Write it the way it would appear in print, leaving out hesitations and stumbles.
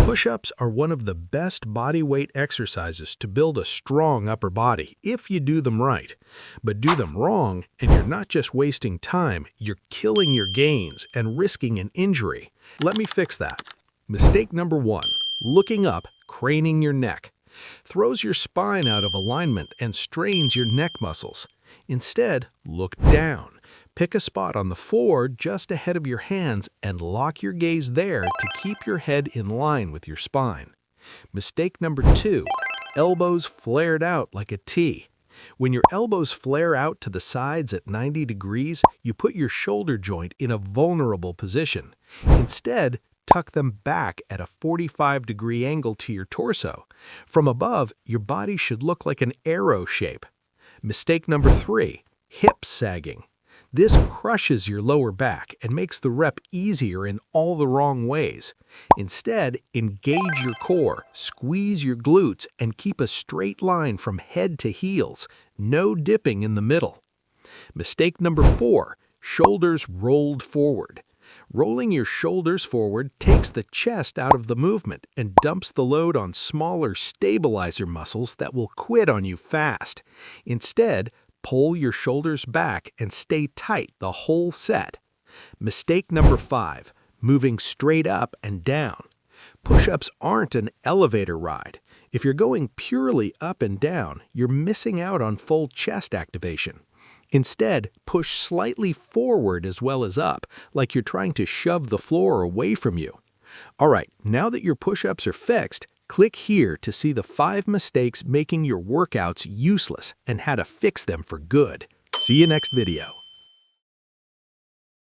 Push-ups are one of the best body weight exercises to build a strong upper body if you do them right. But do them wrong, and you're not just wasting time, you're killing your gains and risking an injury. Let me fix that. Mistake number 1, looking up, craning your neck. Throws your spine out of alignment and strains your neck muscles. Instead, look down. Pick a spot on the floor just ahead of your hands and lock your gaze there to keep your head in line with your spine. Mistake number 2, elbows flared out like a T. When your elbows flare out to the sides at 90 degrees, you put your shoulder joint in a vulnerable position. Instead, tuck them back at a 45-degree angle to your torso. From above, your body should look like an arrow shape. Mistake number 3, hip sagging. This crushes your lower back and makes the rep easier in all the wrong ways. Instead, engage your core, squeeze your glutes, and keep a straight line from head to heels, no dipping in the middle. Mistake number 4, shoulders rolled forward. Rolling your shoulders forward takes the chest out of the movement and dumps the load on smaller stabilizer muscles that will quit on you fast. Instead, pull your shoulders back and stay tight the whole set. Mistake number 5, moving straight up and down. Push-ups aren't an elevator ride. If you're going purely up and down, you're missing out on full chest activation. Instead, push slightly forward as well as up, like you're trying to shove the floor away from you. All right, now that your push-ups are fixed, click here to see the 5 mistakes making your workouts useless and how to fix them for good. See you next video.